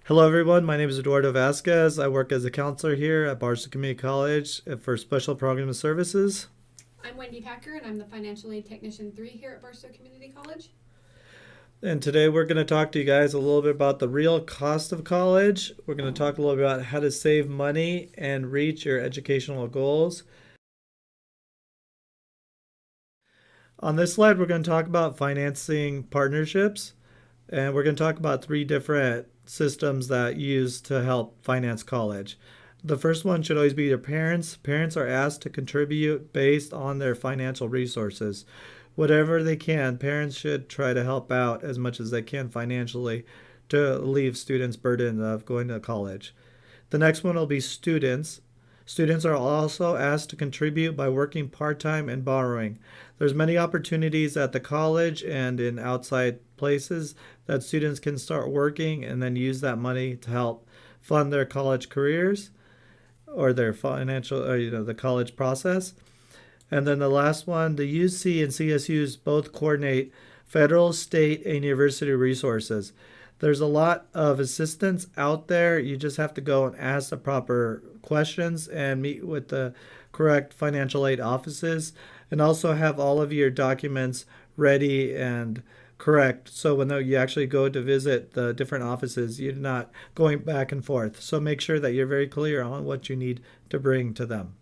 Hello, everyone. My name is Eduardo Vasquez. I work as a counselor here at Barstow Community College for Special Program Services. I'm Wendy Packer, and I'm the Financial Aid Technician 3 here at Barstow Community College. And today we're going to talk to you guys a little bit about the real cost of college. We're going to talk a little bit about how to save money and reach your educational goals. On this slide, we're going to talk about financing partnerships, and we're going to talk about three different systems that use to help finance college. The first one should always be your parents. Parents are asked to contribute based on their financial resources. Whatever they can, parents should try to help out as much as they can financially to relieve students' burden of going to college. The next one will be students. Students are also asked to contribute by working part-time and borrowing. There's many opportunities at the college and in outside places that students can start working and then use that money to help fund their college careers or their financial, the college process. And then the last one, the UC and CSUs both coordinate federal, state, and university resources. There's a lot of assistance out there. You just have to go and ask the proper questions and meet with the correct financial aid offices, and also have all of your documents ready and correct. So when you actually go to visit the different offices, you're not going back and forth. So make sure that you're very clear on what you need to bring to them.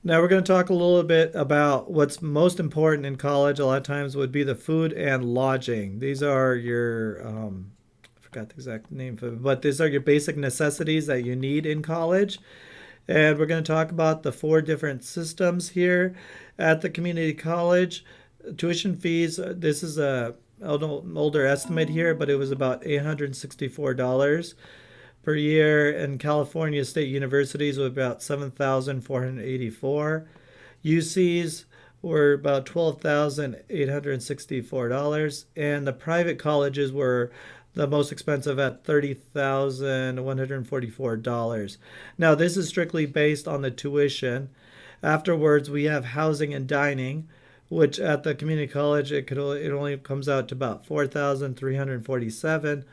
Now we're going to talk a little bit about what's most important in college. A lot of times would be the food and lodging. These are your, I forgot the exact name for it, but these are your basic necessities that you need in college. And we're going to talk about the four different systems here at the community college. Tuition fees, this is a older estimate here, but it was about $864 per year. In California state universities were about $7,484. UCs were about $12,864, and the private colleges were the most expensive at $30,144. Now this is strictly based on the tuition. Afterwards, we have housing and dining, which at the community college it only comes out to about $4,347.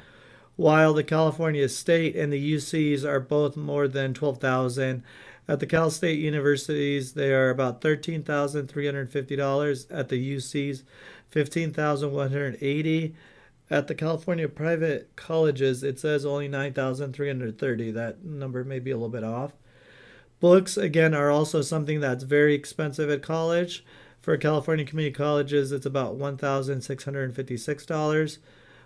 While the California State and the UCs are both more than 12,000. At the Cal State universities, they are about $13,350. At the UCs, $15,180. At the California private colleges, it says only $9,330. That number may be a little bit off. Books, again, are also something that's very expensive at college. For California community colleges, it's about $1,656.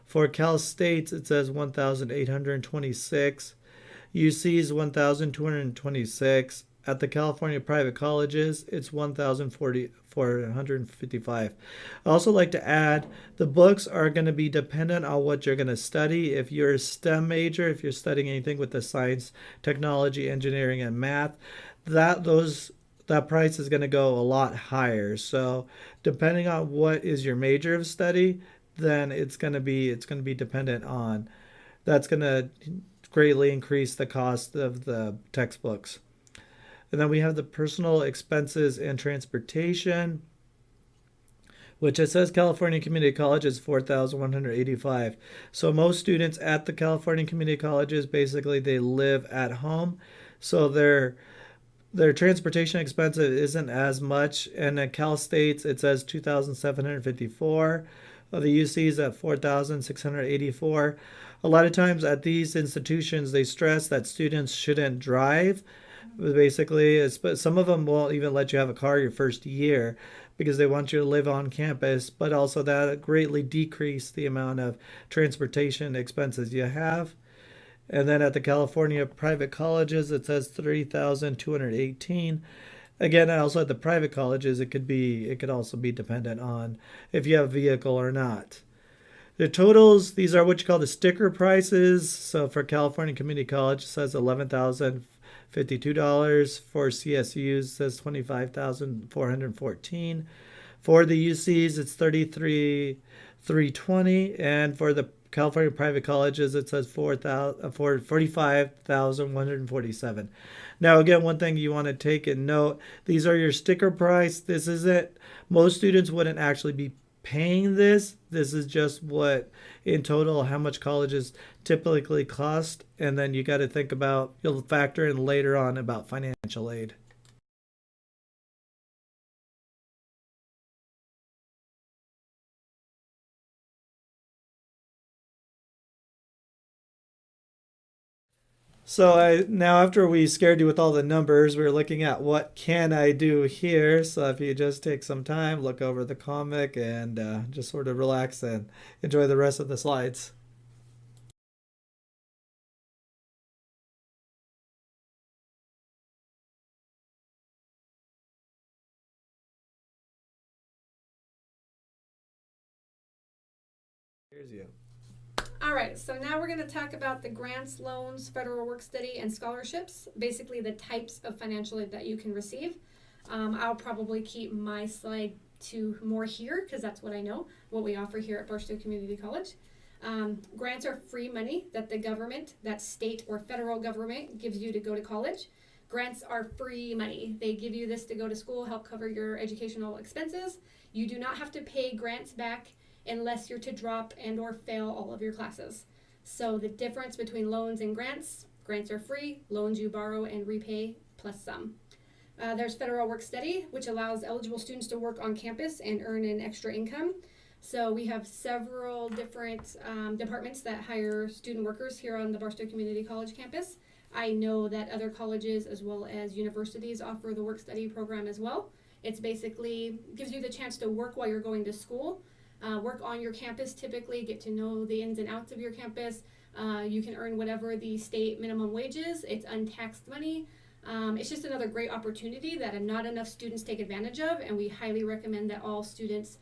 For Cal States, it says $1,826. UC's $1,226. At the California private colleges, it's $1,455. I also like to add the books are going to be dependent on what you're going to study. If you're a STEM major, if you're studying anything with the science, technology, engineering, and math, that price is going to go a lot higher. So depending on what is your major of study, then it's going to be dependent on that's going to greatly increase the cost of the textbooks. And then we have the personal expenses and transportation, which it says California Community College is $4,185. So most students at the California Community Colleges, basically they live at home, so their transportation expenses isn't as much. And at Cal States, it says $2,754. The UC's at $4,684. A lot of times at these institutions, they stress that students shouldn't drive. Basically, some of them won't even let you have a car your first year because they want you to live on campus, but also that greatly decrease the amount of transportation expenses you have. And then at the California private colleges, it says $3,218. Again, also at the private colleges, it could also be dependent on if you have a vehicle or not. The totals, these are what you call the sticker prices. So for California Community College, it says $11,052. For CSUs, it says $25,414. For the UCs, it's $33,320, and for the California private colleges, it says $45,147. Now, again, one thing you want to take and note: these are your sticker price. This isn't. Most students wouldn't actually be paying this. This is just what in total how much colleges typically cost, and then you got to think about, you'll factor in later on about financial aid. So I now, after we scared you with all the numbers, we're looking at what can I do here. So if you just take some time, look over the comic, and just sort of relax and enjoy the rest of the slides. Here's you. All right, so now we're going to talk about the grants, loans, federal work study, and scholarships, basically the types of financial aid that you can receive. I'll probably keep my slide to more here because that's what I know, what we offer here at Barstow Community College. Grants are free money that the government, that state or federal government, gives you to go to college. Grants are free money. They give you this to go to school, help cover your educational expenses. You do not have to pay grants back unless you're to drop and or fail all of your classes. So the difference between loans and grants are free, loans you borrow and repay plus some. There's federal work study, which allows eligible students to work on campus and earn an extra income. So we have several different departments that hire student workers here on the Barstow Community College campus. I know that other colleges as well as universities offer the work study program as well. It's basically gives you the chance to work while you're going to school. Work on your campus typically, get to know the ins and outs of your campus. You can earn whatever the state minimum wage is. It's untaxed money. It's just another great opportunity that not enough students take advantage of, and we highly recommend that all students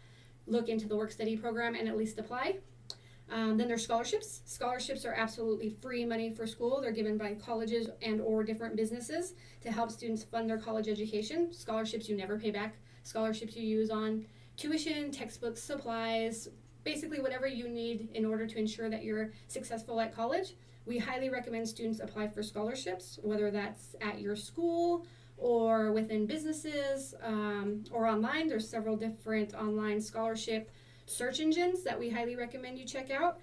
look into the work study program and at least apply. Then there's scholarships. Scholarships are absolutely free money for school. They're given by colleges and or different businesses to help students fund their college education. Scholarships you never pay back. Scholarships you use on tuition, textbooks, supplies, basically whatever you need in order to ensure that you're successful at college. We highly recommend students apply for scholarships, whether that's at your school or within businesses or online. There's several different online scholarship search engines that we highly recommend you check out.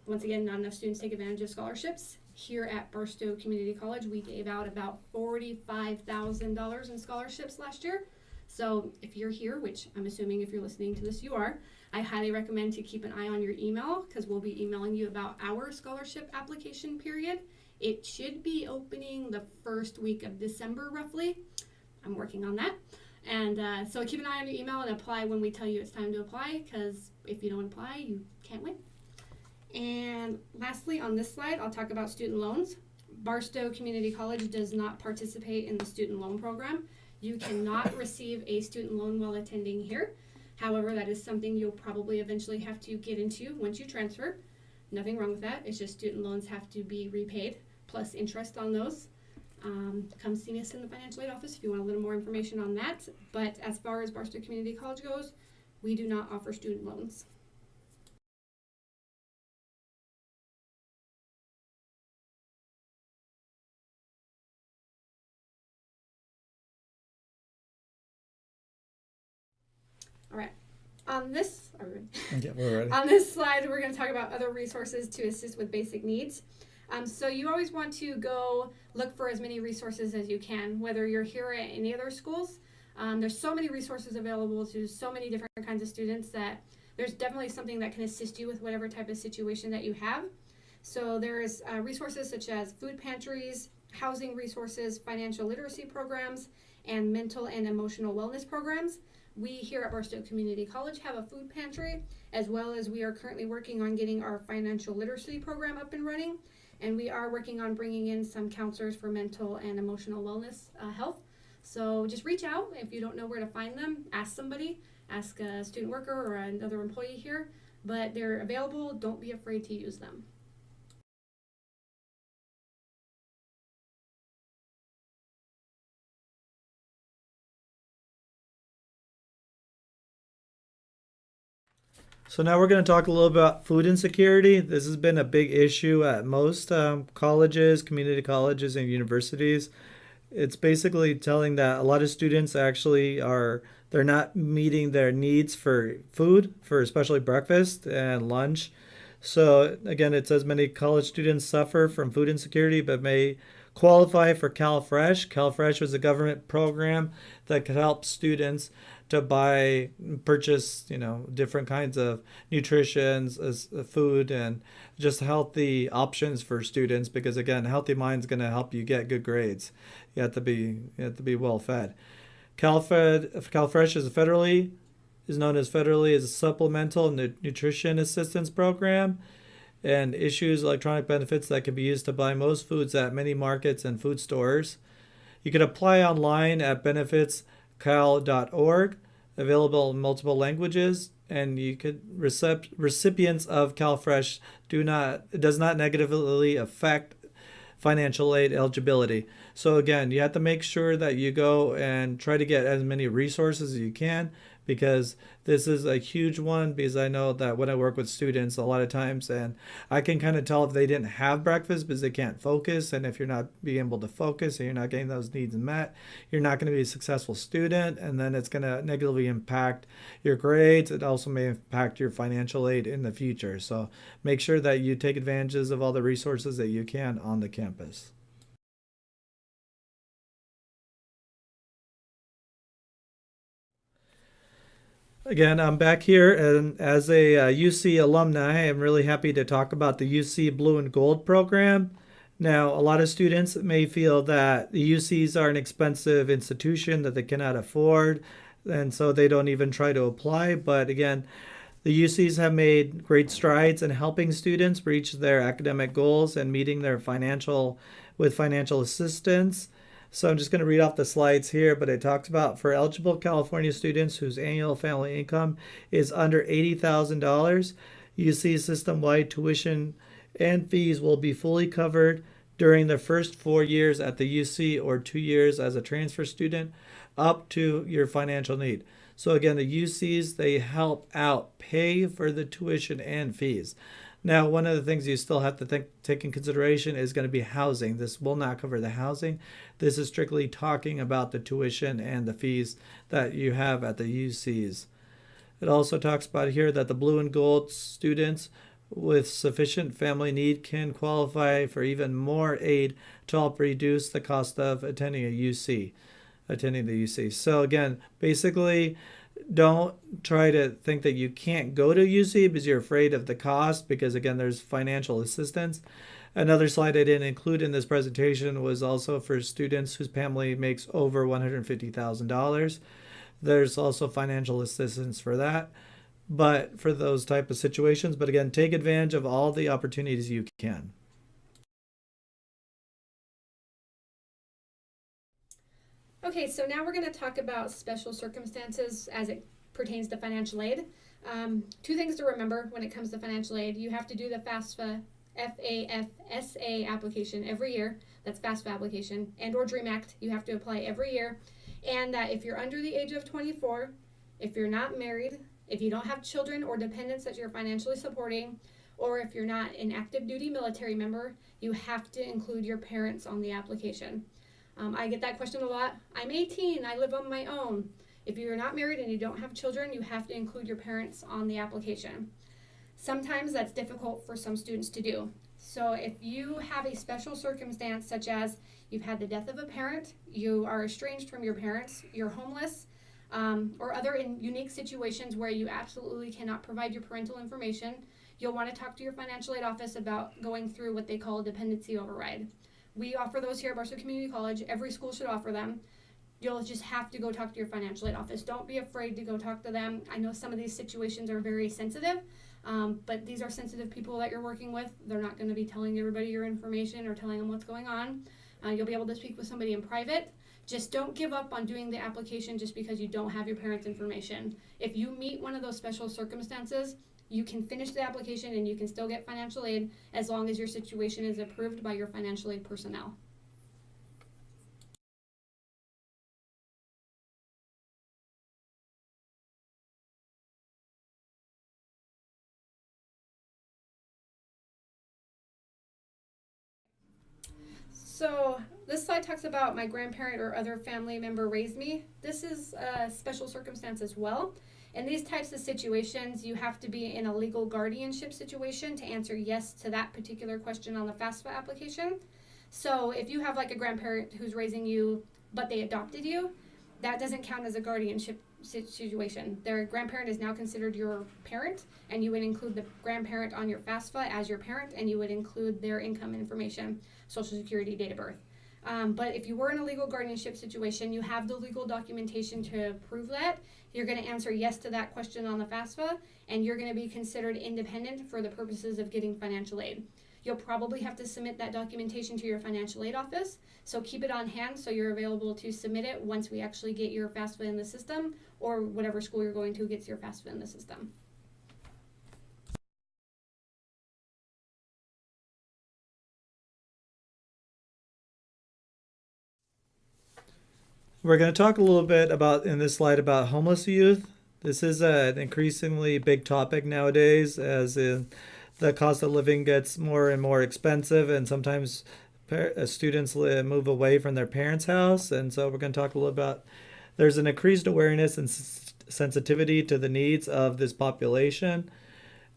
Once again, not enough students take advantage of scholarships. Here at Barstow Community College, we gave out about $45,000 in scholarships last year. So if you're here, which I'm assuming if you're listening to this you are, I highly recommend to keep an eye on your email because we'll be emailing you about our scholarship application period. It should be opening the first week of December roughly. I'm working on that. And so keep an eye on your email and apply when we tell you it's time to apply, because if you don't apply, you can't win. And lastly, on this slide, I'll talk about student loans. Barstow Community College does not participate in the student loan program. You cannot receive a student loan while attending here. However, that is something you'll probably eventually have to get into once you transfer. Nothing wrong with that. It's just student loans have to be repaid, plus interest on those. Come see us in the financial aid office if you want a little more information on that. But as far as Barstow Community College goes, we do not offer student loans. All right. On this, Yeah, we're ready. On this slide, we're going to talk about other resources to assist with basic needs. So you always want to go look for as many resources as you can, whether you're here at any other schools. There's so many resources available to so many different kinds of students that there's definitely something that can assist you with whatever type of situation that you have. So there's resources such as food pantries, housing resources, financial literacy programs, and mental and emotional wellness programs. We here at Barstow Community College have a food pantry, as well as we are currently working on getting our financial literacy program up and running. And we are working on bringing in some counselors for mental and emotional wellness health. So just reach out. If you don't know where to find them, ask somebody, ask a student worker or another employee here. But they're available. Don't be afraid to use them. So now we're going to talk a little about food insecurity. This has been a big issue at most colleges, community colleges, and universities. It's basically telling that a lot of students actually are They're not meeting their needs for food, for especially breakfast and lunch. So again, it says many college students suffer from food insecurity but may qualify for CalFresh. CalFresh was a government program that could help students to purchase, different kinds of nutritions, food, and just healthy options for students. Because again, healthy mind's going to help you get good grades. You have to be well fed. CalFresh is known as federally as a supplemental nutrition assistance program and issues electronic benefits that can be used to buy most foods at many markets and food stores. You can apply online at benefitscal.org, available in multiple languages, and you could recipients of CalFresh does not negatively affect financial aid eligibility. So again, you have to make sure that you go and try to get as many resources as you can, because this is a huge one. Because I know that when I work with students a lot of times, and I can kind of tell if they didn't have breakfast because they can't focus, and if you're not being able to focus and you're not getting those needs met, you're not going to be a successful student, and then it's going to negatively impact your grades. It also may impact your financial aid in the future. So make sure that you take advantages of all the resources that you can on the campus. Again, I'm back here, and as a UC alumni, I'm really happy to talk about the UC Blue and Gold program. Now, a lot of students may feel that the UCs are an expensive institution that they cannot afford, and so they don't even try to apply. But again, the UCs have made great strides in helping students reach their academic goals and meeting their financial assistance. So I'm just going to read off the slides here, but it talks about for eligible California students whose annual family income is under $80,000, UC system-wide tuition and fees will be fully covered during the first 4 years at the UC or 2 years as a transfer student up to your financial need. So again, the UCs, they help out pay for the tuition and fees. Now, one of the things you still have to take in consideration is going to be housing. This will not cover the housing. This is strictly talking about the tuition and the fees that you have at the UCs. It also talks about here that the blue and gold students with sufficient family need can qualify for even more aid to help reduce the cost of attending the UC. So again, basically, don't try to think that you can't go to UC because you're afraid of the cost, because again, there's financial assistance. Another slide I didn't include in this presentation was also for students whose family makes over $150,000. There's also financial assistance for that, but for those type of situations. But again, take advantage of all the opportunities you can. Okay, so now we're going to talk about special circumstances as it pertains to financial aid. Two things to remember when it comes to financial aid. You have to do the FAFSA application every year. That's FAFSA application, and or DREAM Act. You have to apply every year. And that if you're under the age of 24, if you're not married, if you don't have children or dependents that you're financially supporting, or if you're not an active duty military member, you have to include your parents on the application. I get that question a lot. I'm 18, I live on my own. If you're not married and you don't have children, you have to include your parents on the application. Sometimes that's difficult for some students to do. So if you have a special circumstance, such as you've had the death of a parent, you are estranged from your parents, you're homeless, or other unique situations where you absolutely cannot provide your parental information, you'll want to talk to your financial aid office about going through what they call a dependency override. We offer those here at Barstow Community College. Every school should offer them. You'll just have to go talk to your financial aid office. Don't be afraid to go talk to them. I know some of these situations are very sensitive, but these are sensitive people that you're working with. They're not going to be telling everybody your information or telling them what's going on. You'll be able to speak with somebody in private. Just don't give up on doing the application just because you don't have your parents' information. If you meet one of those special circumstances, you can finish the application and you can still get financial aid as long as your situation is approved by your financial aid personnel. So This slide talks about my grandparent or other family member raised me. This is a special circumstance as well. In these types of situations, you have to be in a legal guardianship situation to answer yes to that particular question on the FAFSA application. So if you have like a grandparent who's raising you, but they adopted you, that doesn't count as a guardianship situation. Their grandparent is now considered your parent, and you would include the grandparent on your FAFSA as your parent, and you would include their income information, social security, date of birth. But if you were in a legal guardianship situation, you have the legal documentation to prove that. You're going to answer yes to that question on the FAFSA, and you're going to be considered independent for the purposes of getting financial aid. You'll probably have to submit that documentation to your financial aid office, so keep it on hand so you're available to submit it once we actually get your FAFSA in the system, or whatever school you're going to gets your FAFSA in the system. We're going to talk a little bit about in this slide about homeless youth. This is an increasingly big topic nowadays, as in the cost of living gets more and more expensive, and sometimes students move away from their parents' house. And so we're going to talk a little about there's an increased awareness and sensitivity to the needs of this population.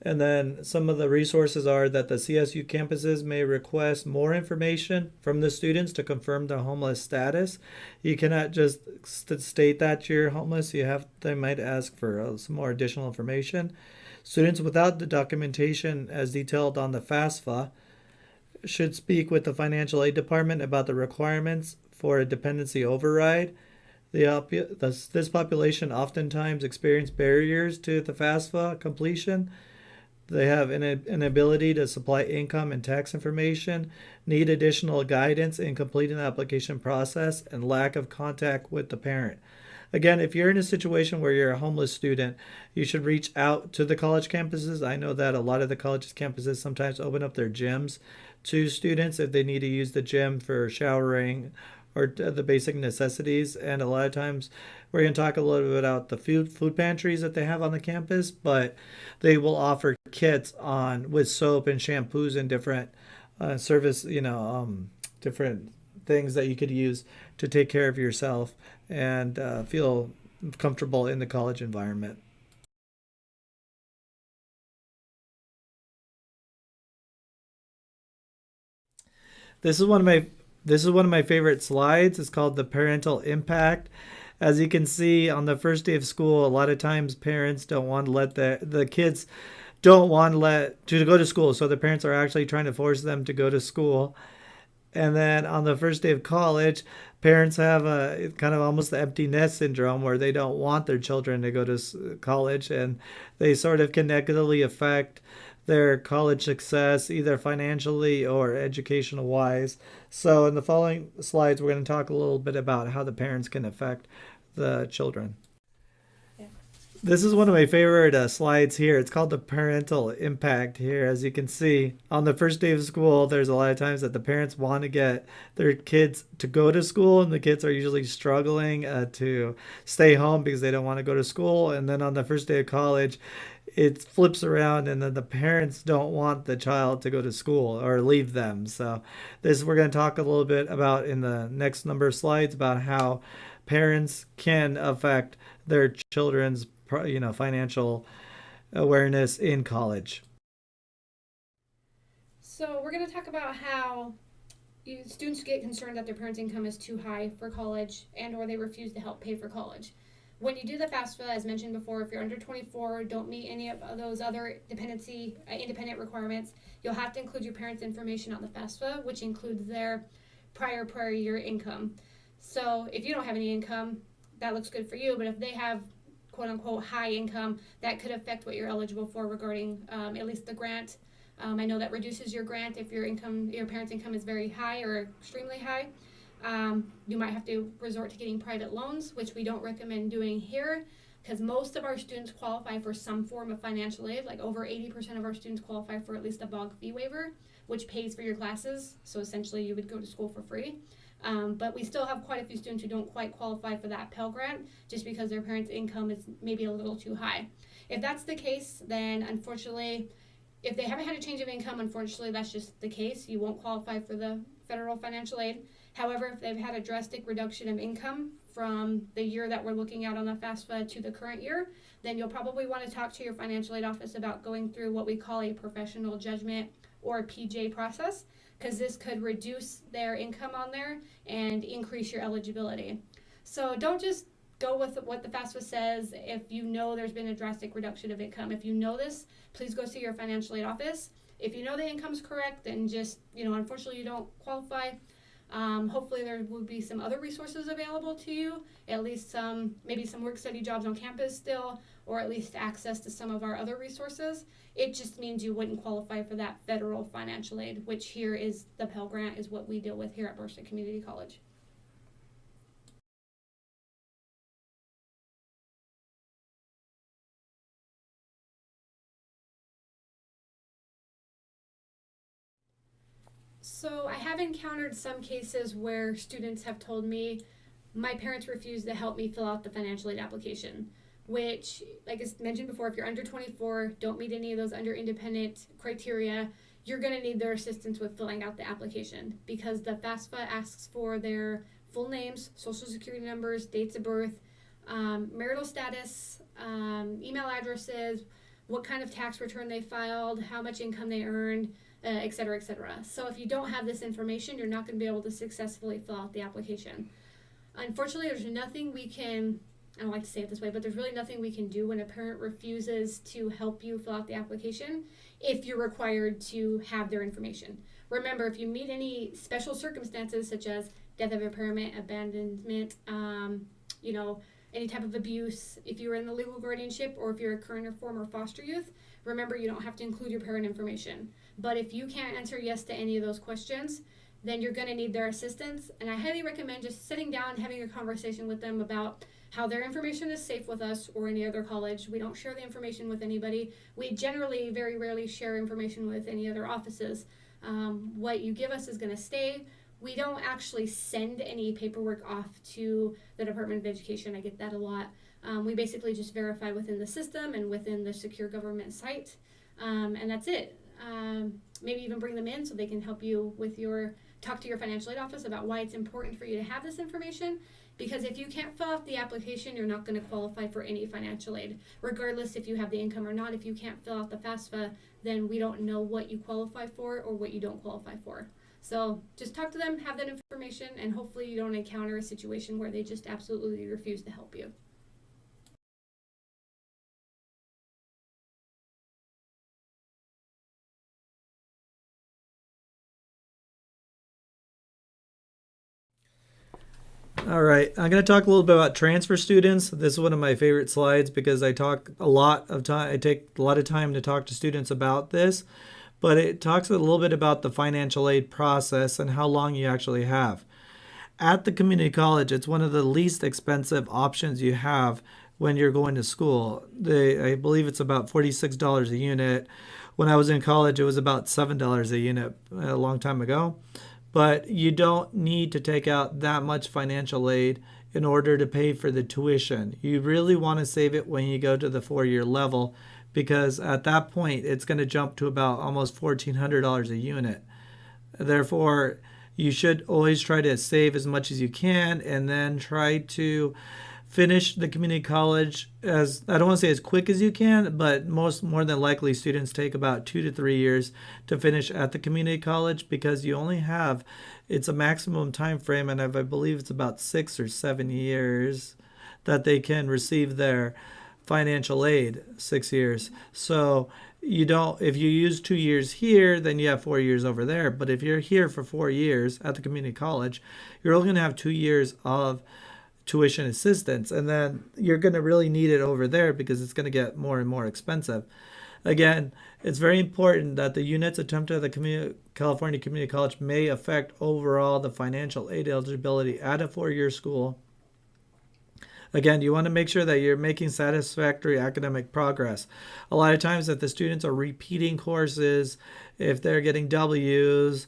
And then some of the resources are that the CSU campuses may request more information from the students to confirm their homeless status. You cannot just state that you're homeless. They might ask for some more additional information. Students without the documentation as detailed on the FAFSA should speak with the financial aid department about the requirements for a dependency override. This population oftentimes experience barriers to the FAFSA completion. They have an inability to supply income and tax information, need additional guidance in completing the application process, and lack of contact with the parent. Again, if you're in a situation where you're a homeless student, you should reach out to the college campuses. I know that a lot of the college campuses sometimes open up their gyms to students if they need to use the gym for showering or the basic necessities. And a lot of times we're going to talk a little bit about the food pantries that they have on the campus, but they will offer kits with soap and shampoos and different different things that you could use to take care of yourself and feel comfortable in the college environment. This is one of my favorite slides. It's called the parental impact. As you can see, on the first day of school, a lot of times parents don't want to let the kids don't want to go to school, so the parents are actually trying to force them to go to school. And then on the first day of college, parents have a kind of almost the empty nest syndrome where they don't want their children to go to college, and they sort of can negatively affect their college success, either financially or educational wise. So in the following slides, we're going to talk a little bit about how the parents can affect the children. This is one of my favorite slides here. It's called the parental impact here. As you can see, on the first day of school, there's a lot of times that the parents want to get their kids to go to school, and the kids are usually struggling to stay home because they don't want to go to school. And then on the first day of college, it flips around, and then the parents don't want the child to go to school or leave them. So this we're going to talk a little bit about in the next number of slides about how parents can affect their children's financial awareness in college. So we're going to talk about how students get concerned that their parents' income is too high for college and or they refuse to help pay for college. When you do the FAFSA, as mentioned before, if you're under 24, don't meet any of those other independent requirements, you'll have to include your parents' information on the FAFSA, which includes their prior year income. So if you don't have any income, that looks good for you, but if they have quote unquote high income, that could affect what you're eligible for regarding at least the grant. I know that reduces your grant if your parents' income is very high or extremely high. You might have to resort to getting private loans, which we don't recommend doing here because most of our students qualify for some form of financial aid. Like over 80% of our students qualify for at least a BOG fee waiver, which pays for your classes. So essentially you would go to school for free. But we still have quite a few students who don't quite qualify for that Pell Grant just because their parents' income is maybe a little too high. If that's the case, then unfortunately, if they haven't had a change of income, unfortunately, that's just the case. You won't qualify for the federal financial aid. However, if they've had a drastic reduction of income from the year that we're looking at on the FAFSA to the current year, then you'll probably want to talk to your financial aid office about going through what we call a professional judgment or a PJ process, because this could reduce their income on there and increase your eligibility. So don't just go with what the FAFSA says if you know there's been a drastic reduction of income. If you know this, please go see your financial aid office. If you know the income's correct, then just, unfortunately you don't qualify. Hopefully there will be some other resources available to you, at least maybe some work study jobs on campus still, or at least access to some of our other resources. It just means you wouldn't qualify for that federal financial aid, which here is the Pell Grant, is what we deal with here at Burstead Community College. So I have encountered some cases where students have told me my parents refused to help me fill out the financial aid application, which, like I mentioned before, if you're under 24, don't meet any of those under independent criteria, you're going to need their assistance with filling out the application, because the FAFSA asks for their full names, social security numbers, dates of birth, marital status, email addresses, what kind of tax return they filed, how much income they earned, et cetera, et cetera. So if you don't have this information, you're not going to be able to successfully fill out the application. Unfortunately, there's nothing we can, I don't like to say it this way, but there's really nothing we can do when a parent refuses to help you fill out the application if you're required to have their information. Remember, if you meet any special circumstances such as death of a parent, abandonment, any type of abuse, if you're in the legal guardianship, or if you're a current or former foster youth, remember you don't have to include your parent information. But if you can't answer yes to any of those questions, then you're going to need their assistance. And I highly recommend just sitting down and having a conversation with them about how their information is safe with us or any other college. We don't share the information with anybody. We generally very rarely share information with any other offices. What you give us is going to stay. We don't actually send any paperwork off to the Department of Education. I get that a lot. We basically just verify within the system and within the secure government site, and that's it. Maybe even bring them in so they can help you with talk to your financial aid office about why it's important for you to have this information, because if you can't fill out the application, you're not going to qualify for any financial aid. Regardless if you have the income or not, if you can't fill out the FAFSA, then we don't know what you qualify for or what you don't qualify for. So just talk to them, have that information, and hopefully you don't encounter a situation where they just absolutely refuse to help you. All right, I'm going to talk a little bit about transfer students. This is one of my favorite slides because I talk a lot of time. I take a lot of time to talk to students about this, but it talks a little bit about the financial aid process and how long you actually have. At the community college, it's one of the least expensive options you have when you're going to school. I believe it's about $46 a unit. When I was in college, it was about $7 a unit a long time ago. But you don't need to take out that much financial aid in order to pay for the tuition. You really want to save it when you go to the 4-year level, because at that point it's going to jump to about almost $1,400 a unit. Therefore, you should always try to save as much as you can and then try to finish the community college as, I don't want to say as quick as you can, but more than likely students take about 2 to 3 years to finish at the community college, because you only have, it's a maximum time frame, and I believe it's about 6 or 7 years that they can receive their financial aid. 6 years. So you don't, if you use 2 years here, then you have 4 years over there. But if you're here for 4 years at the community college, you're only going to have 2 years of tuition assistance, and then you're going to really need it over there because it's going to get more and more expensive. Again, it's very important that the units attempted at the California Community College may affect overall the financial aid eligibility at a 4-year school. Again, you want to make sure that you're making satisfactory academic progress. A lot of times if the students are repeating courses, if they're getting W's,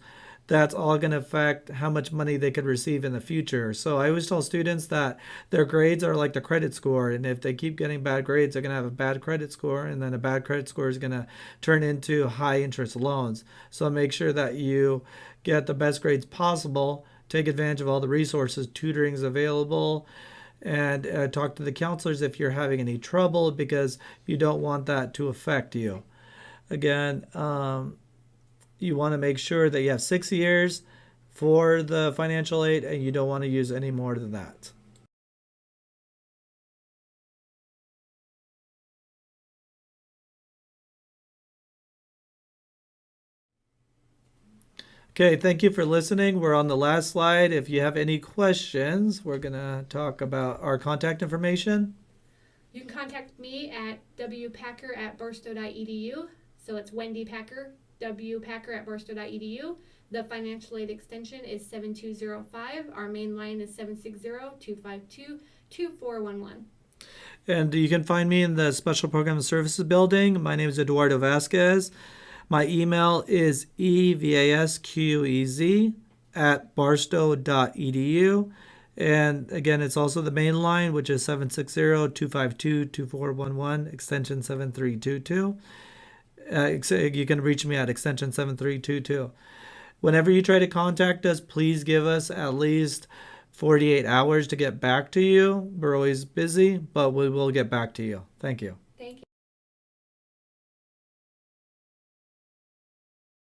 that's all going to affect how much money they could receive in the future. So I always tell students that their grades are like the credit score, and if they keep getting bad grades, they're going to have a bad credit score, and then a bad credit score is going to turn into high interest loans. So make sure that you get the best grades possible take advantage of all the resources. Tutoring's available. And talk to the counselors if you're having any trouble, because you don't want that to affect you. Again, you want to make sure that you have 6 years for the financial aid, and you don't want to use any more than that. Okay, thank you for listening. We're on the last slide. If you have any questions, we're going to talk about our contact information. You can contact me at wpacker@barstow.edu. So it's Wendy Packer, wpacker@barstow.edu. The financial aid extension is 7205. Our main line is 760-252-2411. And you can find me in the Special Program Services building. My name is Eduardo Vasquez. My email is evasquez@barstow.edu. And again, it's also the main line, which is 760-252-2411, extension 7322. You can reach me at extension 7322. Whenever you try to contact us, please give us at least 48 hours to get back to you. We're always busy, but we will get back to you. Thank you.